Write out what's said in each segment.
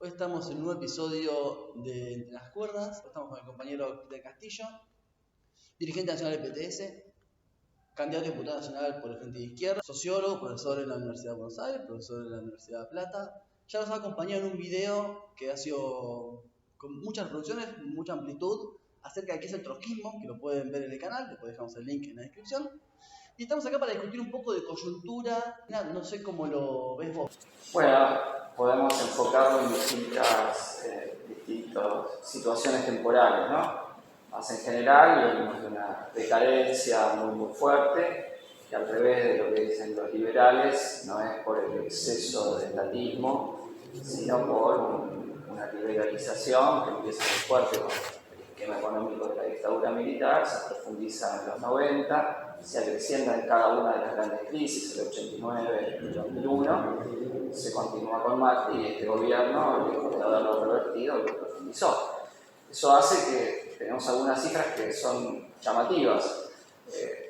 Hoy estamos en un nuevo episodio de Entre las Cuerdas. Estamos con el compañero del Castillo, dirigente nacional del PTS, candidato a diputado nacional por el Frente de Izquierda, sociólogo, profesor en la Universidad de Buenos Aires, profesor en la Universidad de La Plata. Ya nos ha acompañado en un video que ha sido con muchas reproducciones, mucha amplitud, acerca de qué es el trotskismo, que lo pueden ver en el canal, después dejamos el link en la descripción. Y estamos acá para discutir un poco de coyuntura. No sé cómo lo ves vos. Bueno, podemos enfocarlo en distintas situaciones temporales, ¿no? Más en general, venimos de una decadencia muy fuerte, que al revés de lo que dicen los liberales, no es por el exceso de estatismo, sino por una liberalización que empieza muy fuerte con el esquema económico de la dictadura militar, se profundiza en los 90, se acrecienta en cada una de las grandes crisis, el 89, el 2001, se continúa con Macri y este gobierno, lejos de haberlo revertido, lo profundizó. Eso hace que tenemos algunas cifras que son llamativas,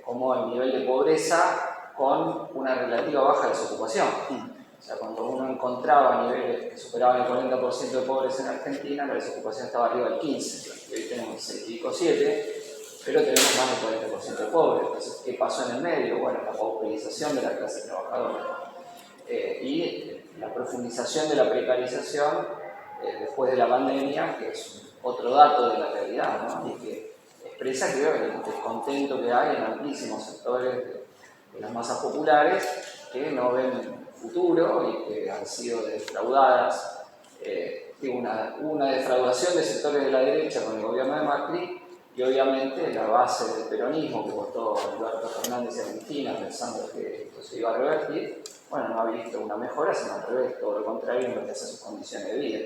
como el nivel de pobreza con una relativa baja desocupación. O sea, cuando uno encontraba niveles que superaban el 40% de pobres en Argentina, la desocupación estaba arriba del 15%, y hoy tenemos 6 y pico 7%, pero tenemos más del 40% de pobres. Entonces, ¿qué pasó en el medio? Bueno, la pauperización de la clase trabajadora. Y la profundización de la precarización después de la pandemia, que es otro dato de la realidad, ¿no? Y que expresa, creo, el descontento que hay en amplísimos sectores de las masas populares que no ven futuro y que han sido defraudadas. Una defraudación de sectores de la derecha con el gobierno de Macri, y obviamente la base del peronismo que votó Alberto Fernández y Cristina pensando que esto se iba a revertir, bueno, no ha visto una mejora, sino al revés, todo lo contrario en lo que hace a sus condiciones de vida.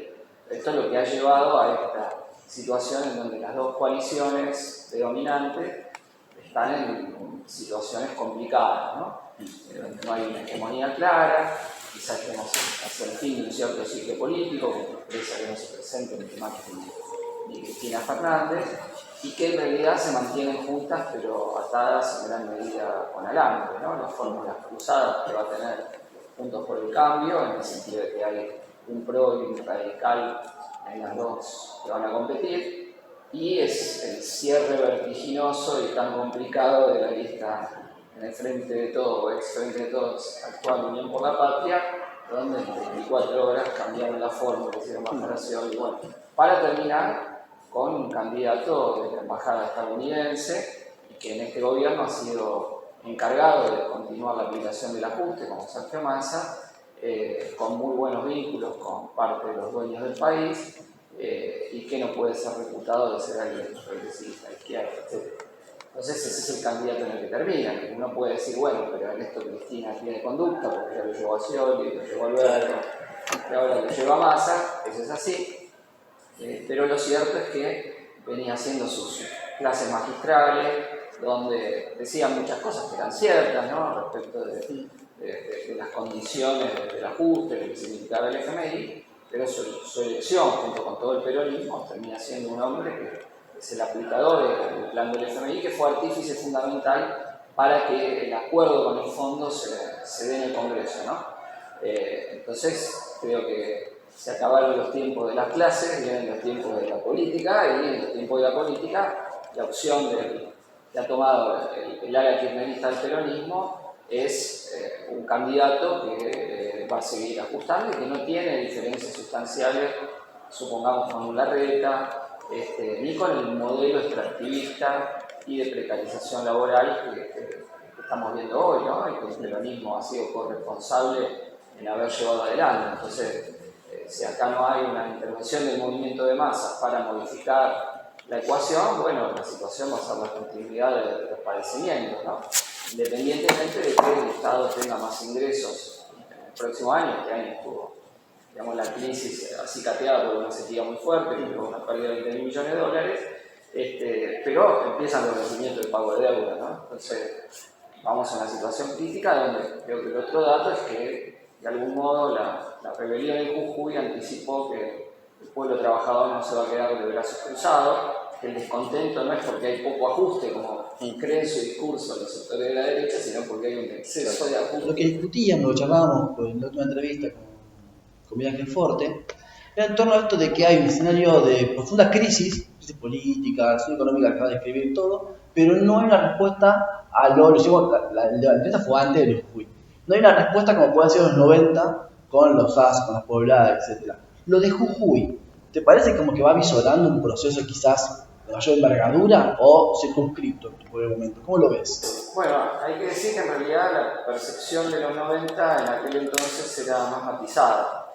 Esto es lo que ha llevado a esta situación en donde las dos coaliciones predominantes están en situaciones complicadas, ¿no? Donde no hay una hegemonía clara, quizás estemos hacia el fin de un cierto ciclo político, que expresa que no se presente ni Macri ni Cristina Fernández, y que en realidad se mantienen juntas pero atadas en gran medida con alambre, ¿no? Las fórmulas cruzadas que va a tener Juntos por el Cambio, en el sentido de que hay un pro y un radical en las dos que van a competir, y es el cierre vertiginoso y tan complicado de la lista en el Frente de Todos, ex Frente de Todos, actual Unión por la Patria, donde en 24 horas cambiaron la fórmula, hicieron bajación, y bueno, para terminar con un candidato de la embajada estadounidense y que en este gobierno ha sido encargado de continuar la aplicación del ajuste, como Sergio Massa, con muy buenos vínculos con parte de los dueños del país, y que no puede ser reputado de ser alguien progresista, izquierda, etc. Entonces ese es el candidato en el que termina, que uno puede decir, bueno, pero en esto Cristina tiene conducta, porque ya lo llevó a Scioli, lo llevó a Alberto, y ahora lo lleva a Massa, eso es así. Pero lo cierto es que venía haciendo sus clases magistrales, donde decía muchas cosas que eran ciertas, ¿no? Respecto de las condiciones del ajuste, de lo que significaba el FMI, pero su elección, junto con todo el peronismo, termina siendo un hombre que es el aplicador del plan del FMI, que fue artífice fundamental para que el acuerdo con el fondo se dé en el Congreso, ¿no? Entonces, creo que se acabaron los tiempos de las clases, vienen los tiempos de la política, y en los tiempos de la política la opción que ha tomado el área kirchnerista del peronismo es un candidato que va a seguir ajustando y que no tiene diferencias sustanciales, supongamos con Larreta, ni con el modelo extractivista y de precarización laboral que estamos viendo hoy, ¿no? Y que el peronismo ha sido corresponsable en haber llevado adelante. Entonces, si acá no hay una intervención del movimiento de masas para modificar la ecuación, bueno, la situación va a ser la continuidad de los padecimientos, ¿no? Independientemente de que el Estado tenga más ingresos en el próximo año, este año estuvo digamos, la crisis acicateada por una sequía muy fuerte, que tuvo una pérdida de 20 millones de dólares, pero empiezan los vencimientos de pago de deuda, ¿no? Entonces, vamos a una situación crítica donde creo que el otro dato es que, de algún modo, la rebelión en Jujuy anticipó que el pueblo trabajador no se va a quedar de brazos cruzados, que el descontento no es porque hay poco ajuste, como cree en su discurso los sectores de la derecha, sino porque hay un exceso de ajuste. Lo que discutíamos, lo charlábamos en la última entrevista con Miguel Gelforte, era en torno a esto de que hay un escenario de profunda crisis política, económica que acaba de describir todo, pero no hay una respuesta a lo la entrevista fue antes de los Jujuy. No hay una respuesta como puede ser los 90 con los SAS, con las pobladas, etc. Lo de Jujuy, ¿te parece como que va visorando un proceso quizás de mayor envergadura o circunscripto por el momento? ¿Cómo lo ves? Bueno, hay que decir que en realidad la percepción de los 90 en aquel entonces era más matizada,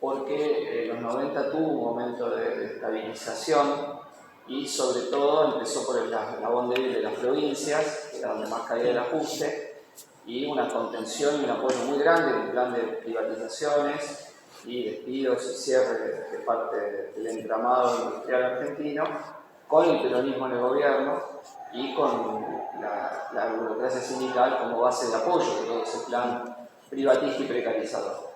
porque los 90 tuvo un momento de estabilización y sobre todo empezó por el eslabón débil de las provincias, que era donde más caía el ajuste, y una contención y un apoyo muy grande en un plan de privatizaciones y despidos y cierre de parte del entramado industrial argentino, con el peronismo en el gobierno y con la burocracia sindical como base de apoyo de todo ese plan privatista y precarizador.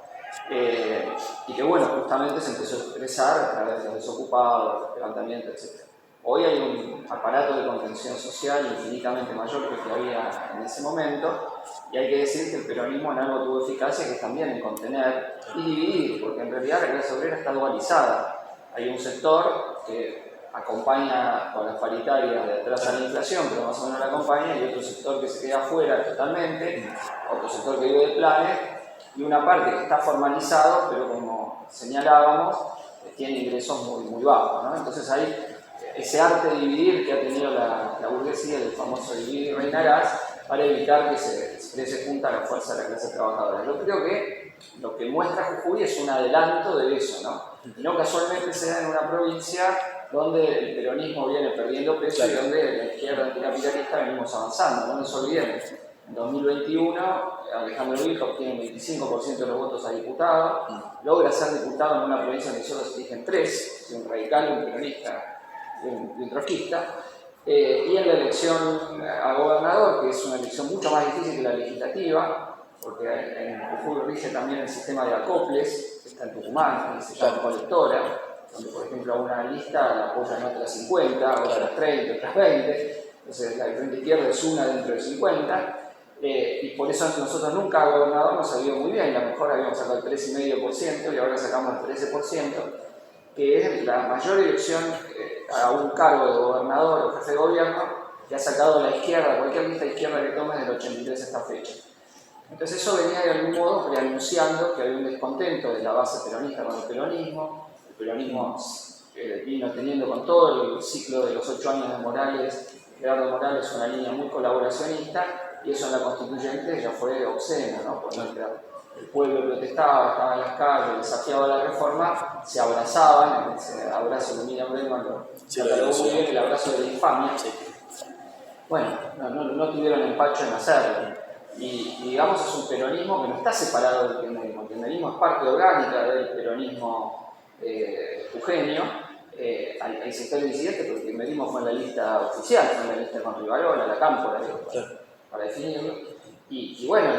Y que bueno, justamente se empezó a expresar a través de los desocupados, los levantamientos, etc. Hoy hay un aparato de contención social infinitamente mayor que el que había en ese momento, y hay que decir que el peronismo en algo tuvo eficacia, que es también en contener y dividir, porque en realidad la clase obrera está dualizada. Hay un sector que acompaña con las paritarias de atrás a la inflación, pero más o menos la acompaña, y otro sector que se queda afuera totalmente, otro sector que vive de planes, y una parte que está formalizado, pero como señalábamos, tiene ingresos muy bajos, ¿no? Entonces hay ese arte de dividir que ha tenido la burguesía, el famoso dividir y reinarás, para evitar que se exprese junta la fuerza de la clase trabajadora. Yo creo que lo que muestra Jujuy es un adelanto de eso, ¿no? Y no casualmente se da en una provincia donde el peronismo viene perdiendo peso y donde la izquierda anticapitalista venimos avanzando. No nos olvidemos, en 2021 Alejandro Vilca obtiene un 25% de los votos a diputado, logra ser diputado en una provincia donde solo se eligen 3, un radical, un peronista y un trotskista, y en la elección a gobernador, que es una elección mucho más difícil que la legislativa, porque en Jujuy rige también el sistema de acoples, que está en Tucumán, que se llama colectora, donde por ejemplo a una lista la apoyan otras 50, otras 30, otras 20, entonces la frente izquierda es una dentro de 50, y por eso nosotros nunca a gobernador nos ha ido muy bien, a lo mejor habíamos sacado el 3,5% y ahora sacamos el 13%, que es la mayor elección a un cargo de gobernador o jefe de gobierno que ha sacado la izquierda, cualquier lista de izquierda que tome desde el 83 a esta fecha. Entonces eso venía de algún modo preanunciando que había un descontento de la base peronista con el peronismo vino teniendo con todo el ciclo de los 8 años de Morales, Gerardo Morales, una línea muy colaboracionista, y eso en la constituyente ya fue obsceno, ¿no? Porque el pueblo protestaba, estaba en las calles, desafiaba la reforma, se abrazaban, ese abrazo de Miriam Bregman lo catalogó muy bien, el abrazo de la infamia. Bueno, no tuvieron empacho en hacerlo. Y digamos, es un peronismo que no está separado del kirchnerismo. El kirchnerismo es parte orgánica del peronismo jujeño. Hay sectores disidentes, porque el kirchnerismo fue en la lista oficial, fue en la lista con Rivarola, la Cámpora, para definirlo. Y bueno,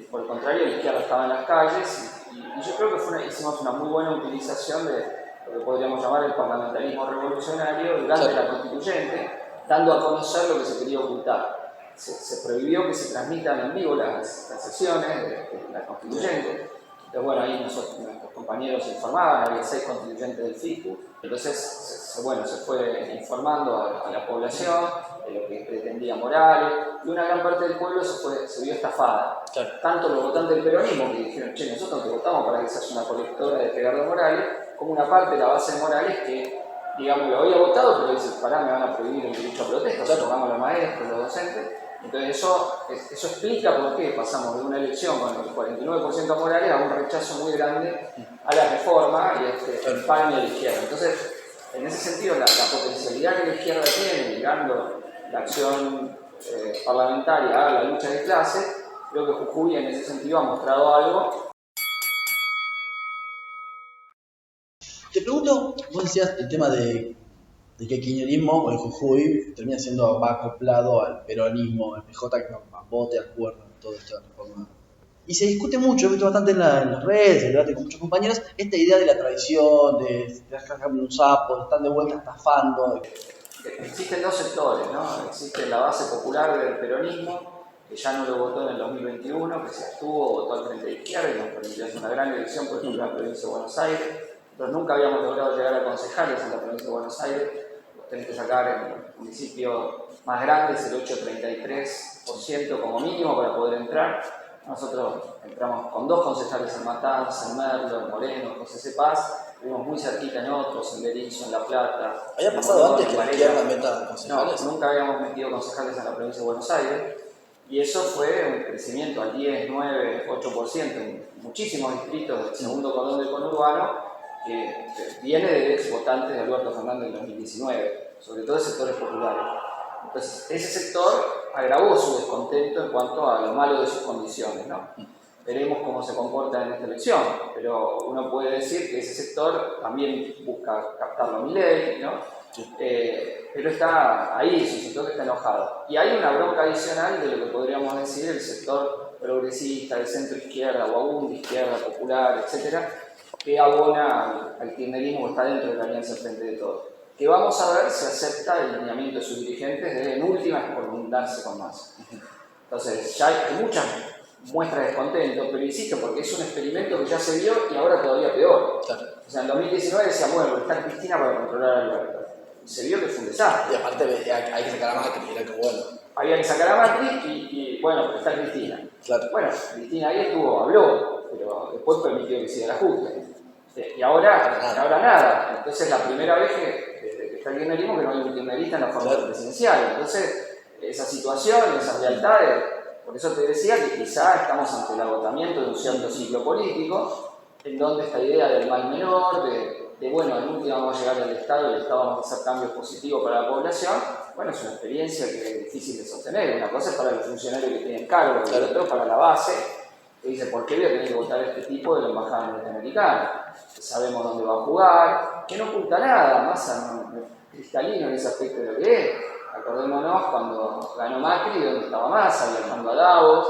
por el contrario, la izquierda estaba en las calles, y yo creo que hicimos una muy buena utilización de lo que podríamos llamar el parlamentarismo revolucionario durante la constituyente, dando a conocer lo que se quería ocultar. Se prohibió que se transmitan en vivo las sesiones de la constituyente. Entonces, bueno, ahí nuestros compañeros informaban, había 6 constituyentes del FICU. Entonces, se fue informando a la población de lo que pretendía Morales, y una gran parte del pueblo se vio estafada. Claro. Tanto los votantes del peronismo que dijeron, che, nosotros te votamos para que seas una colectora de Gerardo Morales, como una parte de la base de Morales que, digamos, lo había votado, pero dice, pará, me van a prohibir el derecho a protesta, o sea, tocamos los maestros, los docentes. Entonces eso explica por qué pasamos de una elección con el 49% a Morales a un rechazo muy grande a la reforma y a este empaño de la izquierda. Entonces, en ese sentido, la potencialidad que la izquierda tiene, ligando la acción parlamentaria a la lucha de clase, creo que Jujuy en ese sentido ha mostrado algo Te pregunto, vos decías el tema de que el kirchnerismo o el Jujuy termina siendo va acoplado al peronismo, el PJ que vote de acuerdo en toda esta reforma. Y se discute mucho, he visto bastante en las redes, el debate con muchos compañeros, esta idea de la tradición, de dejarme un sapo, de estar de vuelta estafando. Existen dos sectores, ¿no? Existe la base popular del peronismo, que ya no lo votó en el 2021, que se abstuvo, votó al Frente de Izquierda y nos permitió hacer una gran elección, por ejemplo, en la provincia de Buenos Aires. Nosotros nunca habíamos logrado llegar a concejales en la provincia de Buenos Aires. Los tenés que sacar en el municipio más grande, es el 8,33% como mínimo para poder entrar. Nosotros entramos con 2 concejales en Matanza, en Merlo, en Moreno, en José Cepaz. Estuvimos muy cerquita en otros, en Berizo, en La Plata. ¿Había pasado antes que la izquierda meta concejales? No, nunca habíamos metido concejales en la provincia de Buenos Aires. Y eso fue un crecimiento al 10, 9, 8% en muchísimos distritos del segundo cordón del conurbano, que viene de ex votantes de Alberto Fernández en 2019, sobre todo de sectores populares. Entonces, ese sector agravó su descontento en cuanto a lo malo de sus condiciones, ¿no? Veremos cómo se comporta en esta elección, pero uno puede decir que ese sector también busca captarlo a Milei, ¿no? Sí. Pero está ahí, es un sector que está enojado. Y hay una bronca adicional de lo que podríamos decir el sector progresista, de centro izquierda, o aún de izquierda, popular, etcétera, que abona al kirchnerismo que está dentro de la Alianza Frente de Todos. Que vamos a ver si acepta el lineamiento de sus dirigentes de, en últimas, colundarse con más. Entonces, ya hay muchas muestras de descontento, pero insisto, porque es un experimento que ya se vio y ahora todavía peor. Claro. O sea, en 2019 decía, bueno, está Cristina para controlar a Alberto. Se vio que fue un desastre. Y aparte hay que sacar a Macri, era que bueno. Había que sacar a Macri y bueno, pero está Cristina. Claro. Bueno, Cristina ahí habló, pero después permitió que siga el ajuste. Y ahora nada. Entonces, la primera vez que está el kirchnerismo que no hay un kirchnerista en la fórmula presidencial. Entonces, esa situación, esas lealtades, por eso te decía que quizá estamos ante el agotamiento de un cierto ciclo político, en donde esta idea del mal menor, de bueno, en última vamos a llegar al Estado y el Estado vamos a hacer cambios positivos para la población, bueno, es una experiencia que es difícil de sostener. Una cosa es para los funcionarios que tienen cargo, y la otra para la base, que dice, ¿por qué voy a tener que votar a este tipo de la embajada norteamericana? Que sabemos dónde va a jugar, que no oculta nada, más cristalino en ese aspecto de lo que es. Acordémonos cuando ganó Macri, donde estaba Massa, viajando a Davos,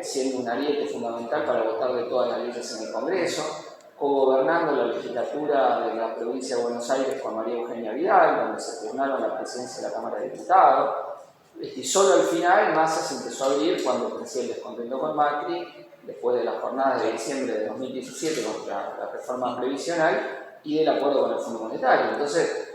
siendo un ariete fundamental para votar de todas las leyes en el Congreso, co-gobernando la legislatura de la provincia de Buenos Aires con María Eugenia Vidal, donde se turnaron la presidencia de la Cámara de Diputados. Y solo al final Massa se empezó a abrir cuando creció el descontento con Macri, después de las jornadas de diciembre de 2017 contra la reforma previsional y del acuerdo con el Fondo Monetario. Entonces,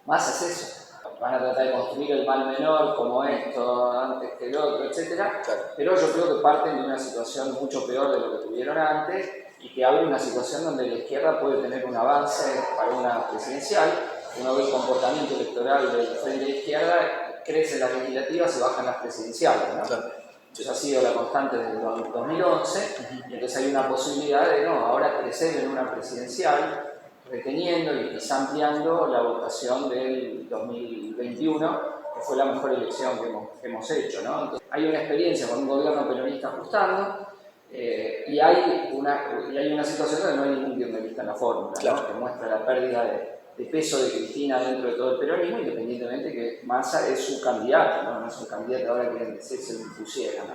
Massa es eso. Van a tratar de construir el mal menor como esto, antes que el otro, etc. Claro. Pero yo creo que parten de una situación mucho peor de lo que tuvieron antes y que abre una situación donde la izquierda puede tener un avance para una presidencial. Uno ve el comportamiento electoral del Frente de Izquierda, crecen las legislativas y bajan las presidenciales, ¿no? Claro. Eso ha sido la constante desde el 2011, y entonces hay una posibilidad de ahora crecer en una presidencial, reteniendo y quizá ampliando la votación del 2021, que fue la mejor elección que hemos hecho, ¿no? Entonces, hay una experiencia con un gobierno peronista ajustando, y hay una situación donde no hay ningún kirchnerista en la fórmula, claro, ¿no? Que muestra la pérdida de peso de Cristina dentro de todo el peronismo, independientemente que Massa es su candidato, ¿no? No es un candidato ahora que se lo impusiera, ¿no?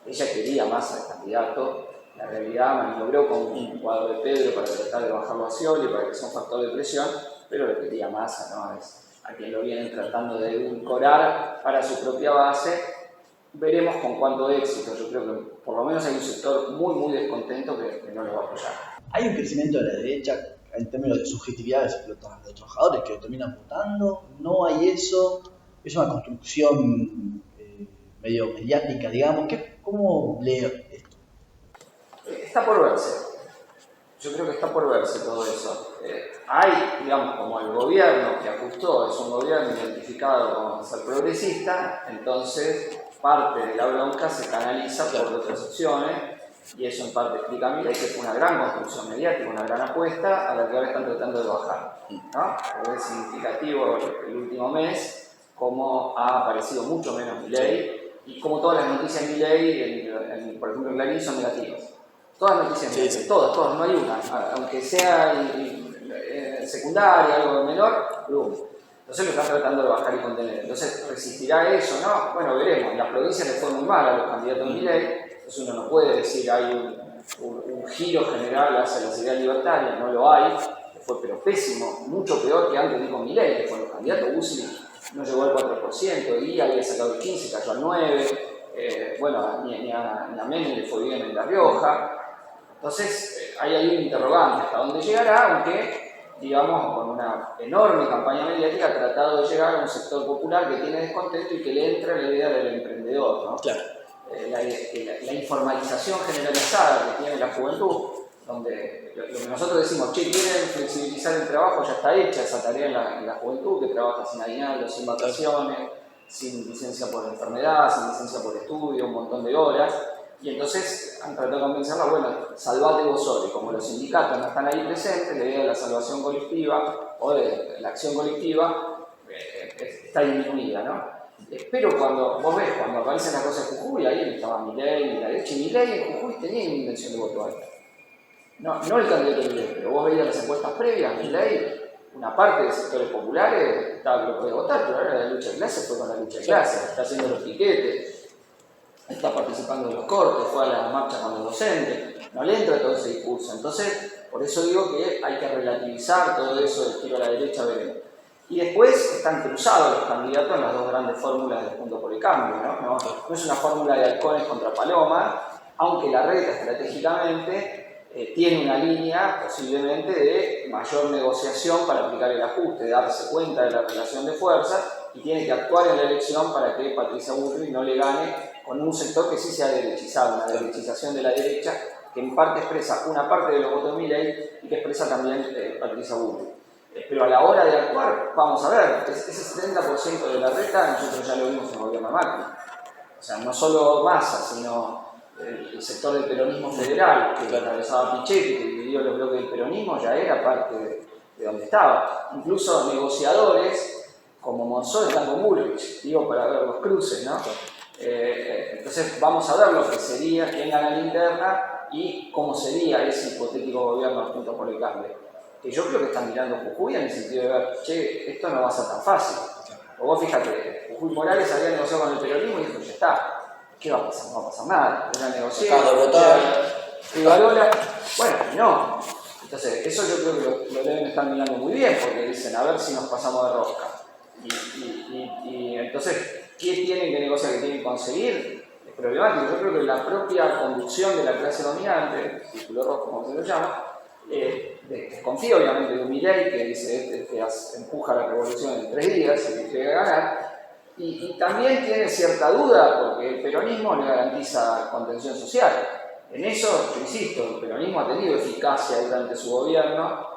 Ella quería Massa de candidato. La realidad maniobró con un cuadro de Pedro para tratar de bajarlo a Scioli, para que sea un factor de presión, pero lo quería Massa, ¿no? Es a quien lo vienen tratando de edulcorar para su propia base. Veremos con cuánto éxito. Yo creo que por lo menos hay un sector muy descontento que no lo va a apoyar. ¿Hay un crecimiento de la derecha en términos de subjetividad de los trabajadores que terminan votando? ¿No hay eso? ¿Es una construcción medio mediática, digamos? ¿Cómo leo esto? Está por verse. Yo creo que está por verse todo eso. Hay, digamos, como el gobierno que ajustó, es un gobierno identificado como ser progresista, entonces parte de la bronca se canaliza por otras opciones, y eso en parte explica Milei, que fue una gran construcción mediática, una gran apuesta a la que ahora están tratando de bajar, ¿no? Porque es significativo el último mes cómo ha aparecido mucho menos Milei, y como todas las noticias de Milei, por ejemplo en Clarín, son negativas. Todas las noticias, sí. Todas, no hay una. Aunque sea secundaria, algo menor, boom. Entonces lo están tratando de bajar y contener. Entonces, ¿resistirá eso? ¿No? Bueno, veremos. En las provincias le fue muy mal a los candidatos de Milei, entonces uno no puede decir hay un giro general hacia las ideas libertarias, no lo hay, fue pero pésimo, mucho peor que antes dijo Milei, que con los candidatos Bussi no llegó al 4%, y había sacado el 15%, cayó al 9%, bueno, ni a Menem le fue bien en La Rioja. Entonces, ahí hay un interrogante hasta dónde llegará, aunque, digamos, con una enorme campaña mediática ha tratado de llegar a un sector popular que tiene descontento y que le entra la idea del emprendedor, ¿no? Claro. La informalización generalizada que tiene la juventud, donde lo que nosotros decimos, che, quieren flexibilizar el trabajo, ya está hecha esa tarea en la juventud, que trabaja sin aguinaldo, sin vacaciones, sin licencia por enfermedad, sin licencia por estudio, un montón de horas. Y entonces han tratado de convencerla, bueno, salvate vos solo. Y como los sindicatos no están ahí presentes, la idea de la salvación colectiva o de la acción colectiva está disminuida, ¿no? Pero cuando vos ves, cuando aparecen las cosas de Jujuy, ahí estaba Milei y la derecha, y Milei en Jujuy tenía una intención de voto alto. No el candidato de Milei, pero vos veías las encuestas previas, Milei, una parte de sectores populares estaba que lo podía votar, pero ahora la lucha de clases fue con la lucha de clases, está haciendo los piquetes, está participando en los cortes, fue a la marcha con los docentes, no le entra todo ese discurso. Entonces, por eso digo que hay que relativizar todo eso del tiro a la derecha, veremos. Y después están cruzados los candidatos en las dos grandes fórmulas del Juntos por el Cambio, ¿no? No es una fórmula de halcones contra paloma, aunque la Reta estratégicamente tiene una línea posiblemente de mayor negociación para aplicar el ajuste, de darse cuenta de la relación de fuerzas y tiene que actuar en la elección para que Patricia Bullrich no le gane con un sector que sí se ha derechizado, una derechización de la derecha que en parte expresa una parte de los votos de Milei y que expresa también Patricia Bullrich. Pero a la hora de actuar, vamos a ver, ese 70% de la Reta nosotros ya lo vimos en el gobierno Macri. O sea, no solo Massa, sino el sector del peronismo federal, que atravesaba Pichetty, que dividió los bloques del peronismo, ya era parte de donde estaba. Incluso negociadores como Monzó están con Bullrich, digo, para ver los cruces, ¿no? Entonces vamos a ver lo que sería, quién gana la interna y cómo sería ese hipotético gobierno Juntos por el Cambio. Que yo creo que están mirando Jujuy en el sentido de ver, che, esto no va a ser tan fácil. O vos fíjate, Jujuy Morales había negociado con el peronismo y dijo, ya está, ¿qué va a pasar? No va a pasar nada. Una negociación, Rivarola, bueno, no. Entonces, eso yo creo que lo deben estar mirando muy bien, porque dicen, a ver si nos pasamos de rosca. Y entonces, ¿qué tienen que negociar? ¿Qué tienen que conseguir? Es problemático. Yo creo que la propia conducción de la clase dominante, círculo rojo como se lo llama, confía obviamente de un Milei que dice que empuja la revolución en 3 días y que llega a ganar, y también tiene cierta duda porque el peronismo le garantiza contención social. En eso, yo insisto, el peronismo ha tenido eficacia durante su gobierno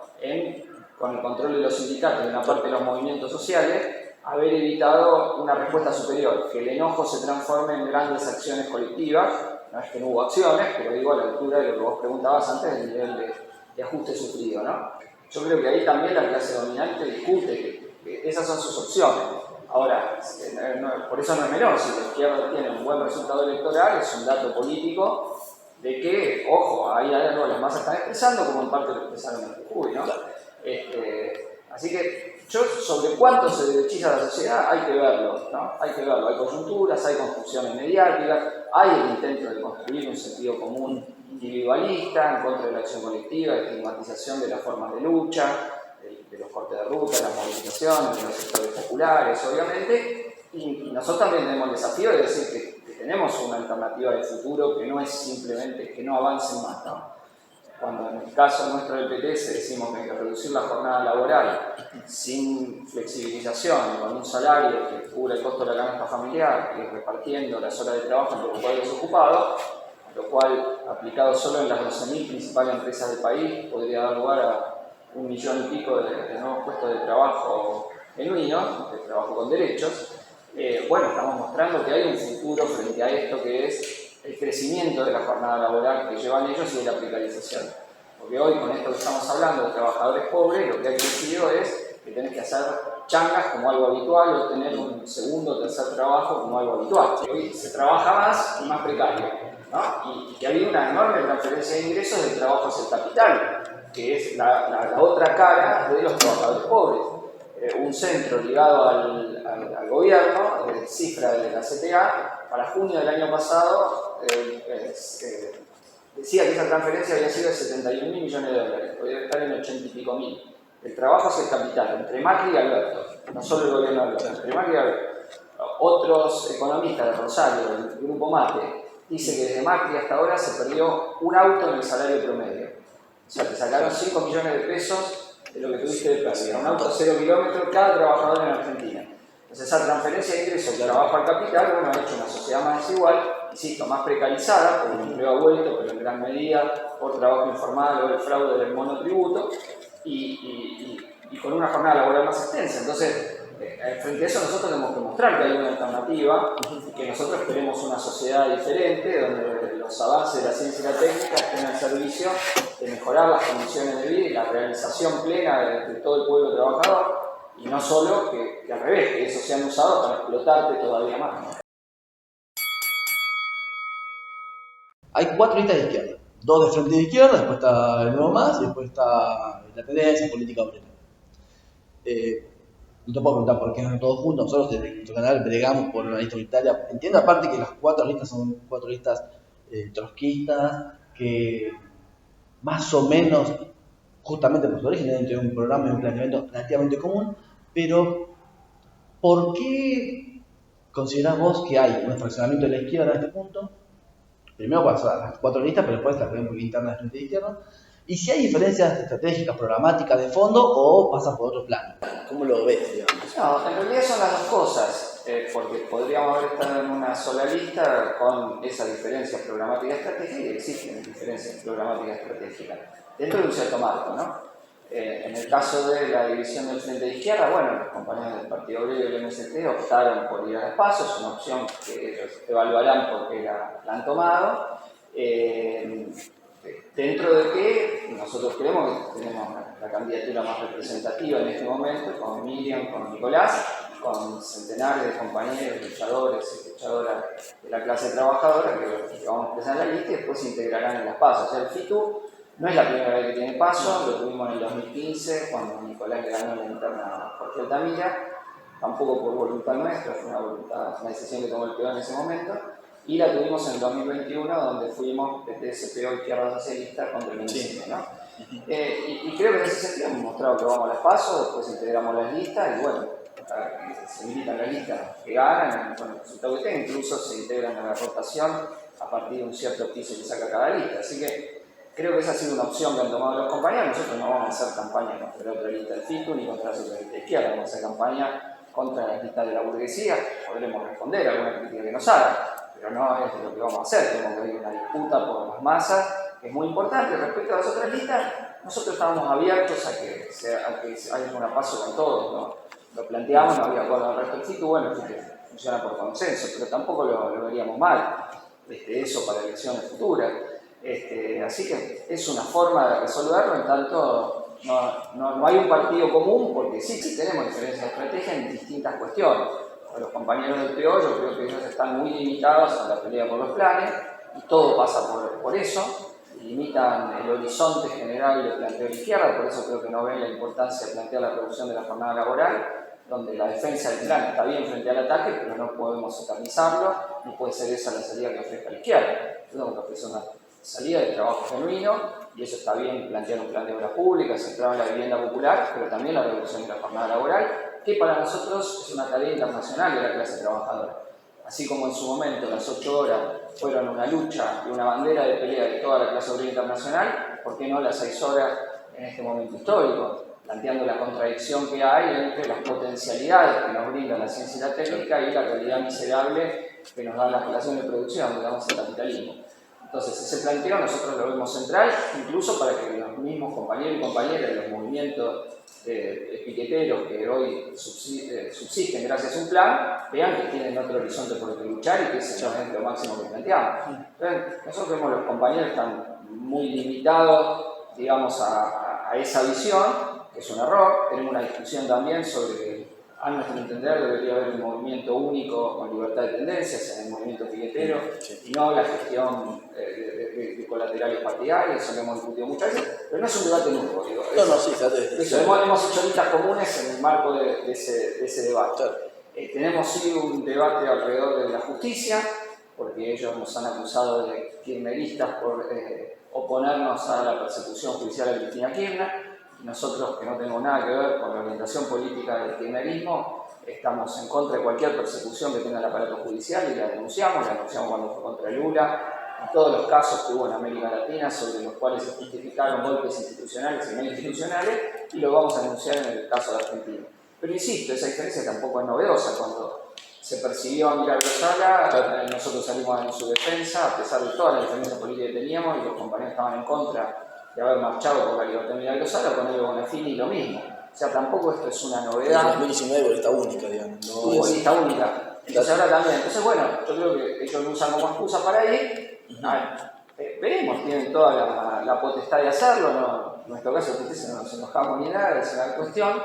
con el control de los sindicatos y una parte de los movimientos sociales, haber evitado una respuesta superior, que el enojo se transforme en grandes acciones colectivas. No es que no hubo acciones, pero digo a la altura de lo que vos preguntabas antes del nivel de ajuste sufrido, ¿no? Yo creo que ahí también la clase dominante discute que esas son sus opciones. Ahora, por eso no es menor, si la izquierda tiene un buen resultado electoral, es un dato político de que, ojo, hay algo que las masas están expresando, como en parte lo expresaron en Jujuy, ¿no? Así que yo sobre cuánto se derechiza la sociedad hay que verlo, ¿no? Hay que verlo, hay coyunturas, hay construcciones mediáticas, hay el intento de construir un sentido común individualista en contra de la acción colectiva, de estigmatización de las formas de lucha, de los cortes de ruta, de las movilizaciones, de los sectores populares, obviamente, y nosotros también tenemos el desafío de decir que tenemos una alternativa de futuro que no es simplemente que no avancen más, ¿no? Cuando en el caso nuestro del PTS decimos que hay que reducir la jornada laboral sin flexibilización, con un salario que cubra el costo de la canasta familiar y repartiendo las horas de trabajo entre los cuales ocupados, lo cual, aplicado solo en las 12.000 principales empresas del país, podría dar lugar a 1 millón y pico de nuevos puestos de trabajo genuinos, de trabajo con derechos. Bueno, estamos mostrando que hay un futuro frente a esto que es el crecimiento de la jornada laboral que llevan ellos y de la precarización. Porque hoy, con esto que estamos hablando de trabajadores pobres, lo que ha crecido es que tenés que hacer changas como algo habitual o tener un segundo o tercer trabajo como algo habitual. Hoy se trabaja más y más precario, ¿no? Y que ha habido una enorme transferencia de ingresos del trabajo hacia el capital. que es la otra cara de los trabajadores pobres. Un centro ligado al gobierno, cifra de la CTA, para junio del año pasado decía que esa transferencia había sido de 71.000 millones de dólares, podría estar en 80 y pico mil. El trabajo es el capital, entre Macri y Alberto, no solo el gobierno de Alberto, entre Macri y Alberto. Otros economistas de Rosario, el grupo Mate, dice que desde Macri hasta ahora se perdió un auto en el salario promedio. O sea, te sacaron 5 millones de pesos de lo que tuviste de pérdida. Un auto 0 kilómetros cada trabajador en Argentina. Entonces esa transferencia de ingresos de trabajo al capital, bueno, ha hecho una sociedad más desigual, insisto, más precarizada, porque el empleo ha vuelto, pero en gran medida por trabajo informal o el fraude del monotributo, y con una jornada laboral más extensa. Entonces, frente a eso nosotros tenemos que mostrar que hay una alternativa y que nosotros queremos una sociedad diferente donde los avances de la ciencia y la técnica estén al servicio de mejorar las condiciones de vida y la realización plena de todo el pueblo trabajador, y no solo que al revés, que eso sean usados para explotarte todavía más, ¿no? Hay 4 listas de izquierda, 2 de frente de izquierda, después está el Nuevo Más y después está la tendencia política obrera. No te puedo preguntar por qué no todos juntos, nosotros desde nuestro canal bregamos por una lista unitaria. Entiendo aparte que las 4 listas son 4 listas trotskistas, que más o menos, justamente por su origen, deben tener un programa y un planteamiento relativamente común, pero ¿por qué considerás vos que hay un fraccionamiento de la izquierda en este punto? Primero pasar a las 4 listas, pero después la tenemos interna de frente de izquierda. Y si hay diferencias estratégicas, programáticas de fondo, o pasa por otro plano. ¿Cómo lo ves, digamos? No, en realidad son las dos cosas, porque podríamos haber estado en una sola lista con esas diferencias programáticas estratégicas, y existen diferencias programáticas estratégicas dentro de un cierto marco, ¿no? En el caso de la división del frente de izquierda, bueno, los compañeros del Partido Obrero y del MST optaron por ir a los pasos, es una opción que ellos evaluarán porque la han tomado. Dentro de que nosotros creemos que tenemos la candidatura más representativa en este momento, con Miriam, con Nicolás, con centenares de compañeros, luchadores y luchadoras de la clase trabajadora que vamos a empezar en la lista y después se integrarán en las pasos. O sea, el FITU no es la primera vez que tiene paso, lo tuvimos en el 2015 cuando Nicolás le ganó la interna a Jorge Altamira, tampoco por voluntad nuestra, fue una decisión que tomó el PO en ese momento. Y la tuvimos en el 2021, donde fuimos PTS, PO, Izquierda Socialista contra el MST, ¿no? Y creo que en ese sentido hemos mostrado que vamos a las pasos, después integramos las listas y bueno, se militan las listas que ganan con el resultado que tengan, incluso se integran a la rotación a partir de un cierto piso que saca cada lista. Así que creo que esa ha sido una opción que han tomado los compañeros. Nosotros no vamos a hacer campaña contra la otra lista del FITU ni contra la otra lista de izquierda, vamos a hacer campaña contra las listas de la burguesía. Podremos responder a alguna crítica que nos hagan, pero no es lo que vamos a hacer. Tenemos que ir a una disputa por las masas, que es muy importante. Respecto a las otras listas, nosotros estábamos abiertos a que haya una paso con todos, ¿no? Lo planteamos, no había acuerdo al resto del FITU, bueno, el FITU funciona por consenso, pero tampoco lo veríamos mal, eso para elecciones futuras. Así que es una forma de resolverlo, en tanto no hay un partido común, porque sí tenemos diferencias de estrategia en distintas cuestiones. A los compañeros del PO, yo creo que ellos están muy limitados a la pelea por los planes, y todo pasa por eso, limitan el horizonte general del planteo de la izquierda, por eso creo que no ven la importancia de plantear la reducción de la jornada laboral, donde la defensa del plan está bien frente al ataque, pero no podemos satanizarlo, ni puede ser esa la salida que ofrezca la izquierda. Tenemos que ofrecer una salida de trabajo genuino, y eso está bien plantear un plan de obras públicas, centrado en la vivienda popular, pero también la reducción de la jornada laboral, que para nosotros es una tarea internacional de la clase trabajadora. Así como en su momento las 8 horas fueron una lucha y una bandera de pelea de toda la clase obrera internacional, ¿por qué no las 6 horas en este momento histórico? Planteando la contradicción que hay entre las potencialidades que nos brinda la ciencia y la técnica y la realidad miserable que nos dan las relaciones de producción, digamos, el capitalismo. Entonces, ese planteo nosotros lo vemos central, incluso para que los mismos compañeros y compañeras de los movimientos piqueteros que hoy subsisten gracias a un plan, vean que tienen otro horizonte por el que luchar y que ese no es lo máximo que planteamos. Entonces, nosotros vemos que los compañeros están muy limitados, digamos, a esa visión, que es un error. Tenemos una discusión también sobre a nuestro entender debería haber un movimiento único con libertad de tendencias en el movimiento piquetero y no la gestión de colaterales partidarios, eso lo hemos discutido muchas veces, pero no es un debate nuevo. Digo, hemos hecho listas comunes en el marco de ese debate. Claro. Tenemos sí un debate alrededor de la justicia, porque ellos nos han acusado de kirchneristas por oponernos a la persecución judicial a Cristina Kirchner. Nosotros, que no tenemos nada que ver con la orientación política del kirchnerismo, estamos en contra de cualquier persecución que tenga el aparato judicial y la denunciamos cuando fue contra Lula, en todos los casos que hubo en América Latina sobre los cuales se justificaron golpes institucionales y no institucionales, y lo vamos a denunciar en el caso de Argentina. Pero insisto, esa diferencia tampoco es novedosa. Cuando se persiguió a Milagro Sala, nosotros salimos en su defensa, a pesar de todas las diferencias políticas que teníamos, y los compañeros estaban en contra de haber marchado por la libertad de Milagro Sala, con Evo Bonafini lo mismo. O sea, tampoco esto es una novedad. En 2019 por esta única, digamos. No es lista única. Entonces ahora también. Entonces, bueno, yo creo que ellos lo usan como excusa para ir. Veremos, tienen toda la potestad de hacerlo. No, en nuestro caso, no nos enojamos ni nada, es una cuestión.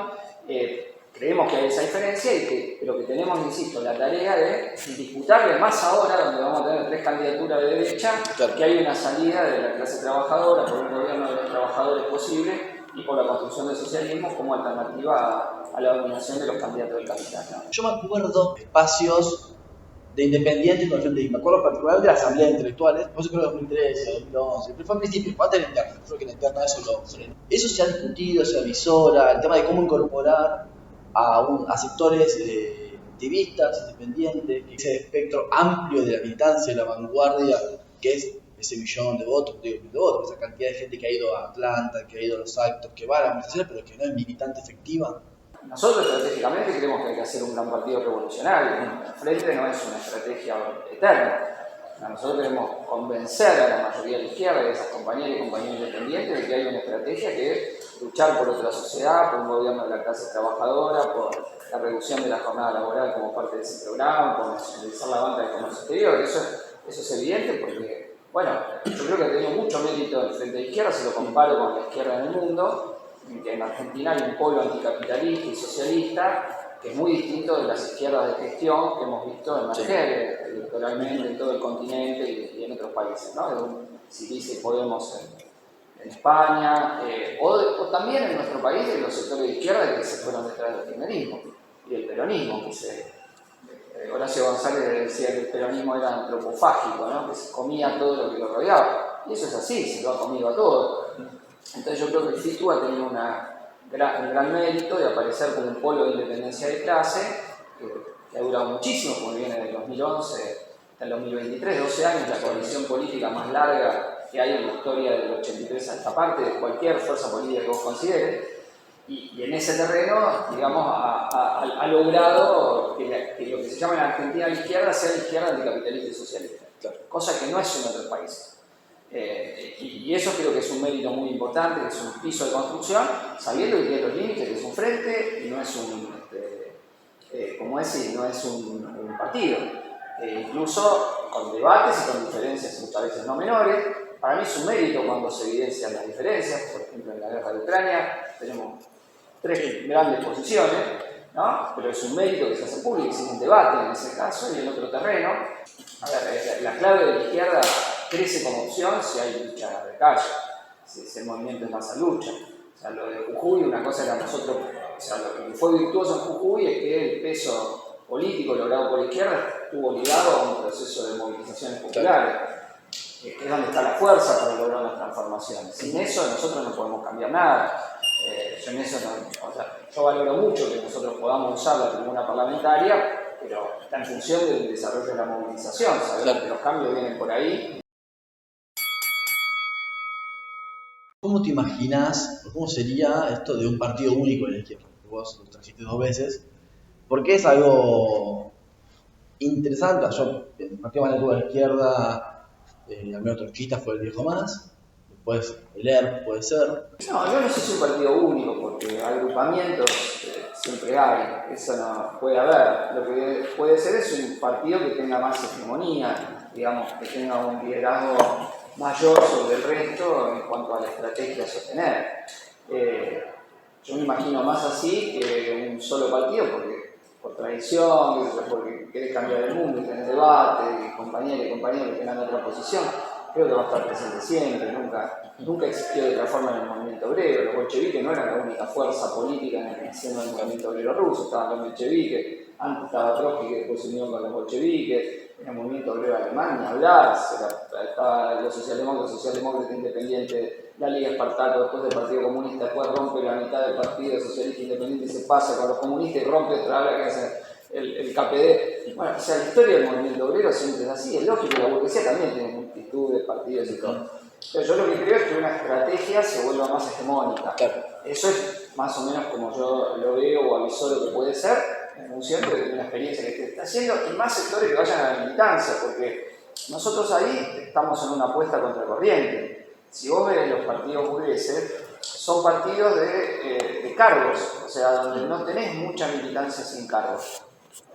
Creemos que hay esa diferencia, pero que tenemos, insisto, la tarea de disputarle más ahora, donde vamos a tener 3 candidaturas de derecha, que hay una salida de la clase trabajadora por un gobierno de los trabajadores posible y por la construcción del socialismo como alternativa a la dominación de los candidatos del capital, ¿no? Yo me acuerdo de espacios de independientes con gente, me acuerdo particularmente de la asamblea de intelectuales, por eso creo que 2013, 2011, pero fue al principio, antes de la interna, creo que en la interna eso lo frenó. Eso se ha discutido, se avisora, el tema de cómo incorporar a sectores activistas, independientes, ese espectro amplio de la militancia, de la vanguardia, que es ese millón de votos, esa cantidad de gente que ha ido a Atlanta, que ha ido a los actos, que va a las manifestaciones, pero que no es militante efectiva. Nosotros estratégicamente creemos que hay que hacer un gran partido revolucionario. El Frente no es una estrategia eterna. Nosotros queremos convencer a la mayoría de la izquierda y a esas compañeras y compañeros independientes de que hay una estrategia que es luchar por otra sociedad, por un gobierno de la clase trabajadora, por la reducción de la jornada laboral como parte de ese programa, por nacionalizar la banca de comercio exterior. Eso es evidente porque, bueno, yo creo que ha tenido mucho mérito el Frente de Izquierda si lo comparo con la izquierda en el mundo, que en Argentina hay un polo anticapitalista y socialista que es muy distinto de las izquierdas de gestión que hemos visto emerger electoralmente en todo el continente y en otros países, ¿no? Si dice Podemos en España, o también en nuestro país de los sectores de izquierda que se fueron detrás del kirchnerismo y el peronismo, que Horacio González decía que el peronismo era antropofágico, ¿no? Que se comía todo lo que lo rodeaba, y eso es así, se lo ha comido a todo. Entonces yo creo que el FITU ha tenido un gran mérito de aparecer como un polo de independencia de clase que ha durado muchísimo, como viene del 2011 hasta el 2023, 12 años, la coalición política más larga que hay en la historia del 83 a esta parte, de cualquier fuerza política que vos consideres, y en ese terreno, digamos, ha logrado que lo que se llama en Argentina la izquierda sea la izquierda anticapitalista y socialista, cosa que no es en otros países. Y eso creo que es un mérito muy importante, que es un piso de construcción, sabiendo que tiene los límites, que es un frente y no es un partido. Incluso con debates y con diferencias muchas veces no menores. Para mí es un mérito cuando se evidencian las diferencias. Por ejemplo, en la guerra de Ucrania tenemos 3 grandes posiciones, ¿no? Pero es un mérito que se hace público, es un debate en ese caso y en otro terreno. A ver, la clave de la izquierda crece como opción si hay lucha de calle, si el movimiento es más a lucha. O sea, lo de Jujuy, una cosa era nosotros, o sea, lo que fue virtuoso en Jujuy es que el peso político logrado por la izquierda estuvo ligado a un proceso de movilizaciones populares, que es donde está la fuerza para lograr las transformaciones. Sin eso nosotros no podemos cambiar nada. Yo valoro mucho que nosotros podamos usar la tribuna parlamentaria, pero está en función del desarrollo de la movilización. Sabemos que los cambios vienen por ahí. ¿Cómo te imaginas, o cómo sería esto de un partido único en la izquierda? Vos lo trajiste 2 veces, porque es algo interesante. Yo, el partido más antiguo de la izquierda, al menos trotskista, fue el Viejo Más, después el ERP puede ser. No, yo no sé si es un partido único, porque agrupamientos siempre hay, eso no puede haber. Lo que puede ser es un partido que tenga más hegemonía, digamos, que tenga un liderazgo mayor sobre el resto en cuanto a la estrategia a sostener. Yo me imagino más así que un solo partido, porque tradición, porque querés cambiar el mundo y tenés debate, y compañeros que tengan otra posición, creo que va a estar presente siempre, nunca existió de otra forma en el movimiento obrero. Los bolcheviques no eran la única fuerza política en el movimiento obrero ruso, estaban los mencheviques, antes estaba Trotsky que después se unió con los bolcheviques, en el movimiento obrero alemán, ni hablar, estaba los socialdemócratas independientes, la Liga Espartaco, después del Partido Comunista, después rompe la mitad del Partido Socialista Independiente y se pasa con los comunistas y rompe otra vez el KPD. Bueno, o sea, la historia del movimiento obrero siempre es así, es lógico, la burguesía también tiene multitud de partidos y todo. Pero yo lo que creo es que una estrategia se vuelva más hegemónica. Claro. Eso es más o menos como yo lo veo o avisoro que puede ser, en función de una experiencia que está haciendo, y más sectores que vayan a la militancia, porque nosotros ahí estamos en una apuesta contracorriente. Si vos ves los partidos burgueses, son partidos de cargos, o sea, donde no tenés mucha militancia sin cargos,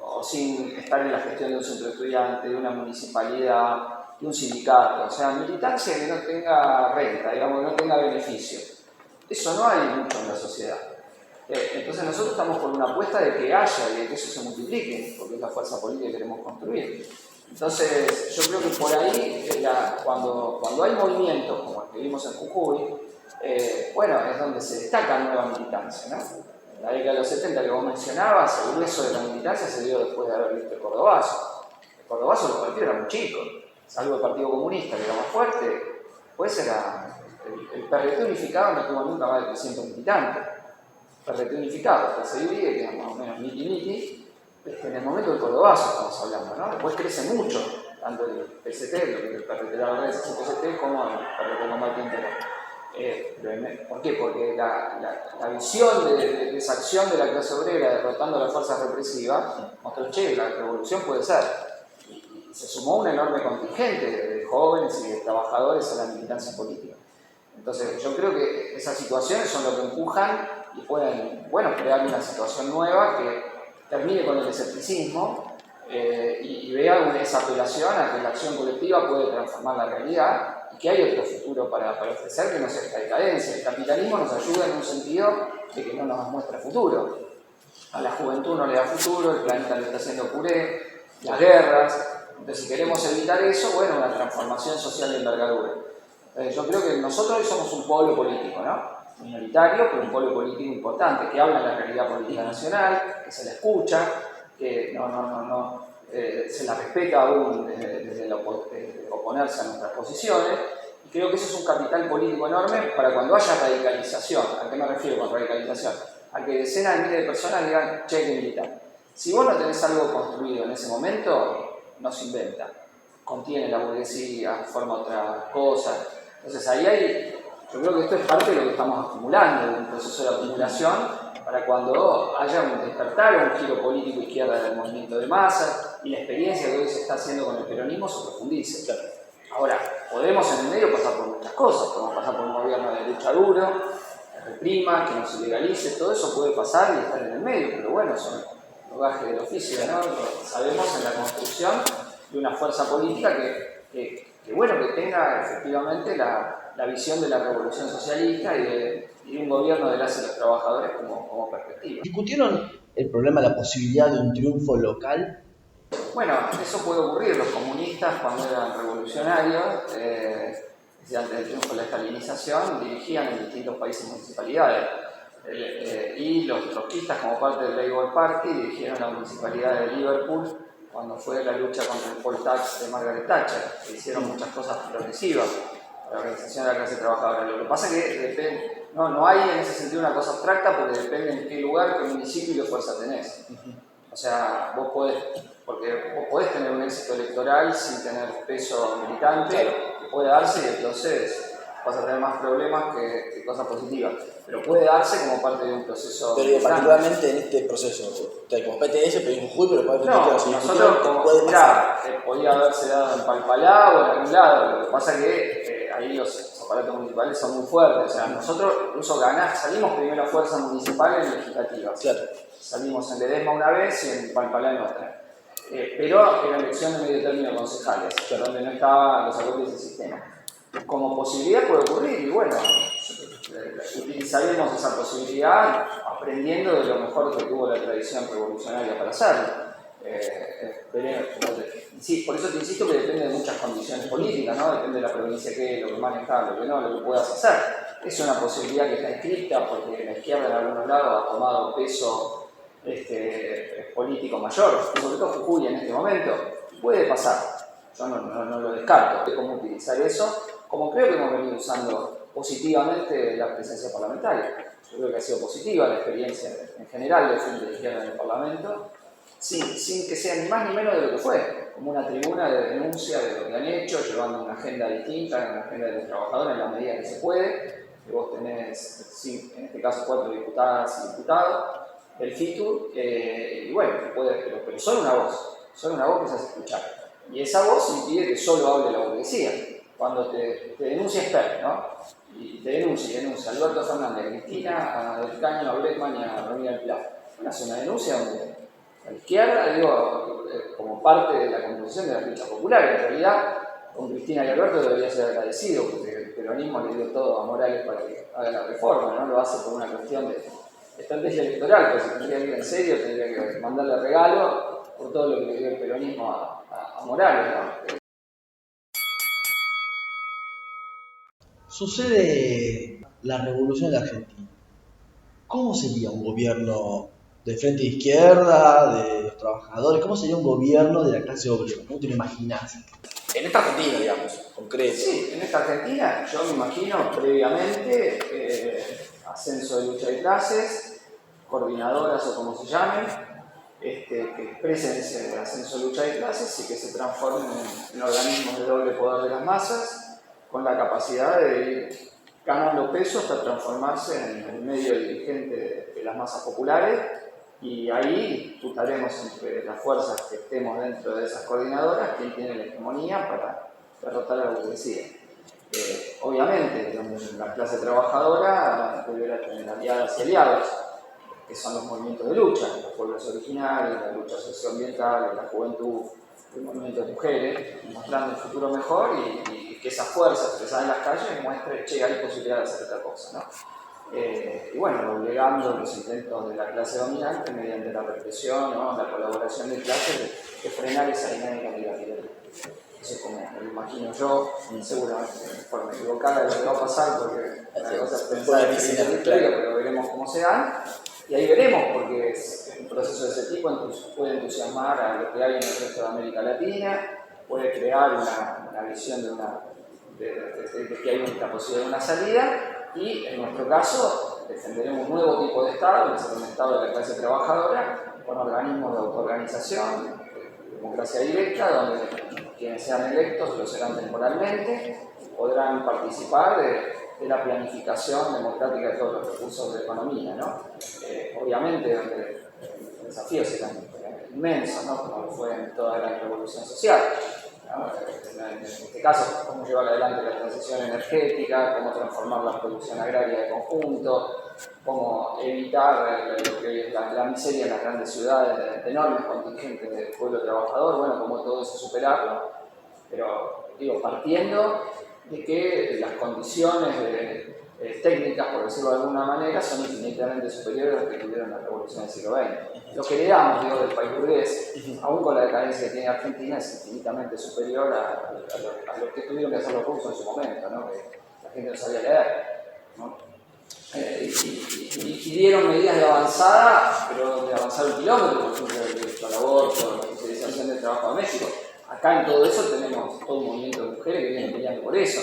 o sin estar en la gestión de un centro de estudiantes, de una municipalidad, de un sindicato, o sea, militancia que no tenga renta, digamos, que no tenga beneficio. Eso no hay mucho en la sociedad. Entonces nosotros estamos por una apuesta de que haya y de que eso se multiplique, porque es la fuerza política que queremos construir. Entonces yo creo que por ahí, cuando hay movimientos como el que vimos en Jujuy, bueno, es donde se destaca nueva militancia, ¿no? En la década de los 70 que vos mencionabas, el grueso de la militancia se dio después de haber visto el Cordobazo. El Cordobazo los partidos eran muy chicos, salvo el Partido Comunista que era más fuerte, pues era el PRT unificado no tuvo nunca más de 300 militantes. PRT unificado, que se divide, que es más o menos miti-miti, en el momento del Cordobazo estamos hablando, ¿no? Después crece mucho, tanto el PST, el PRT de la verdad es el PST, como el PRT Combate Integral. ¿Por qué? Porque la visión de esa acción de la clase obrera derrotando a las fuerzas represivas mostró, che, la revolución puede ser. Y se sumó un enorme contingente de jóvenes y de trabajadores a la militancia política. Entonces, yo creo que esas situaciones son lo que empujan y pueden, bueno, crear una situación nueva que termine con el escepticismo y vea esa apelación a que la acción colectiva puede transformar la realidad y que hay otro futuro para ofrecer que no sea esta decadencia. El capitalismo nos ayuda en un sentido de que no nos muestra futuro. A la juventud no le da futuro, el planeta le está haciendo puré, las guerras. Entonces, si queremos evitar eso, bueno, una transformación social de envergadura. Yo creo que nosotros hoy somos un pueblo político, ¿no? Minoritario, pero un pueblo político importante, que habla en la realidad política nacional, que se la escucha, que se la respeta aún desde oponerse a nuestras posiciones, y creo que eso es un capital político enorme para cuando haya radicalización. ¿A qué me refiero con radicalización? A que decenas de miles de personas digan, che, que militar. Si vos no tenés algo construido en ese momento, no se inventa. Contiene la burguesía, forma otra cosa. Entonces ahí yo creo que esto es parte de lo que estamos acumulando, de un proceso de acumulación para cuando haya un despertar o un giro político izquierda del movimiento de masa y la experiencia que hoy se está haciendo con el peronismo se profundice. Claro. Ahora, podemos en el medio pasar por muchas cosas, podemos pasar por un gobierno de lucha duro, que reprima, que nos ilegalice, todo eso puede pasar y estar en el medio, pero bueno, son los gajes del oficio, ¿no? Sabemos en la construcción de una fuerza política que tenga efectivamente la visión de la revolución socialista y de un gobierno de las y los trabajadores como perspectiva. ¿Discutieron el problema de la posibilidad de un triunfo local? Bueno, eso puede ocurrir. Los comunistas, cuando eran revolucionarios, antes del triunfo de la estalinización, dirigían en distintos países municipalidades. Y los trotskistas, como parte del Labour Party, dirigieron la municipalidad de Liverpool cuando fue la lucha contra el poll tax de Margaret Thatcher, que hicieron muchas cosas progresivas para la organización de la clase trabajadora. Lo que pasa es que no hay en ese sentido una cosa abstracta porque depende en qué lugar, qué municipio y qué fuerza tenés. O sea, vos podés tener un éxito electoral sin tener peso militante, que puede darse y entonces vas a tener más problemas que cosas positivas. Pero puede darse como parte de un proceso. Pero particularmente en este proceso, como PTS, pero en Jujuy, pero para nosotros podía haberse dado en Palpalá o en algún lado. Lo que pasa es que ahí los aparatos municipales son muy fuertes. O sea, nosotros incluso salimos primera fuerza municipal en legislativas. Claro. Salimos en Ledesma una vez y en Palpalá en otra. Pero era elección de medio término de concejales, donde no estaban los acordes del sistema. Como posibilidad puede ocurrir, y bueno, utilizaremos esa posibilidad aprendiendo de lo mejor que tuvo la tradición revolucionaria para hacerlo. Sí, por eso te insisto que depende de muchas condiciones políticas, ¿no? Depende de la provincia que lo que manejas, lo que no, lo que puedas hacer. Es una posibilidad que está escrita porque la izquierda en algunos lados ha tomado peso político mayor, sobre todo Jujuy en este momento. Puede pasar, yo no lo descarto, de cómo utilizar eso, como creo que hemos venido usando positivamente la presencia parlamentaria. Yo creo que ha sido positiva la experiencia en general del Frente de Izquierda en el Parlamento, sin que sea ni más ni menos de lo que fue, como una tribuna de denuncia de lo que han hecho, llevando una agenda distinta, una agenda de los trabajadores en la medida que se puede, que vos tenés, en este caso, 4 diputadas y diputados del FITUR, y bueno, pero solo una voz que se hace escuchar. Y esa voz impide que solo hable la burguesía. Cuando te denuncia Esper, ¿no? Y te denuncia Alberto Fernández, Cristina, a Del Caño, a Bregman y a Romina del Pla. Bueno, es una denuncia donde la izquierda, como parte de la composición de la lucha popular, en realidad con Cristina y Alberto debería ser agradecido porque el peronismo le dio todo a Morales para que haga la reforma, no lo hace por una cuestión de estrategia electoral, pues si tendría que ir en serio, tendría que mandarle regalo por todo lo que le dio el peronismo a Morales, ¿no? Sucede la revolución de Argentina. ¿Cómo sería un gobierno de frente de izquierda, de los trabajadores? ¿Cómo sería un gobierno de la clase obrera? ¿Cómo te lo imaginas? En esta Argentina, digamos, concreto. Sí, en esta Argentina yo me imagino previamente ascenso de lucha de clases, coordinadoras o como se llamen, que expresen ese ascenso de lucha de clases y que se transformen en organismos de doble poder de las masas, con la capacidad de ir ganando peso hasta transformarse en el medio dirigente de las masas populares, y ahí disputaremos entre las fuerzas que estemos dentro de esas coordinadoras quién tiene la hegemonía para derrotar a la burguesía. Obviamente, la clase trabajadora deberá tener aliadas y aliados, que son los movimientos de lucha, los pueblos originarios, la lucha socioambiental, la juventud, el movimiento de mujeres, mostrando un futuro mejor y que esas fuerzas expresadas en las calles muestren, che, hay posibilidad de hacer otra cosa, ¿no? Y bueno, doblegando los intentos de la clase dominante mediante la represión, ¿no? La colaboración de clases, de frenar esa dinámica negativa. Eso es como me lo imagino yo, seguramente de forma equivocada, lo que va a pasar, porque la cosa es pensar en la historia, pero veremos cómo se dan. Y ahí veremos, porque un proceso de ese tipo puede entusiasmar a lo que hay en el resto de América Latina, puede crear una visión de que hay una posibilidad de una salida, y en nuestro caso defenderemos un nuevo tipo de Estado, que es un Estado de la clase trabajadora, con organismos de autoorganización, democracia directa, donde quienes sean electos lo serán temporalmente, podrán participar de la planificación democrática de todos los recursos de la economía, ¿no? Obviamente, donde los desafíos serán inmensos, ¿no? Como lo fue en toda la revolución social, ¿no? En este caso, cómo llevar adelante la transición energética, cómo transformar la producción agraria de conjunto, cómo evitar lo que hoy es la miseria en las grandes ciudades de enormes contingentes del pueblo trabajador, bueno, cómo todo eso superarlo, pero digo, partiendo de que las condiciones técnicas, por decirlo de alguna manera, son infinitamente superiores a las que tuvieron la revolución del siglo XX. Lo que heredamos, digo, del país burgués, aún con la decadencia que tiene Argentina, es infinitamente superior a lo que tuvieron que hacer los rusos en su momento, ¿no? Que la gente no sabía leer, ¿no? Y dieron medidas de avanzada, pero de avanzar un kilómetro, por ejemplo, el derecho al aborto, la especialización del trabajo de México. Acá en todo eso tenemos todo un movimiento de mujeres que vienen peleando por eso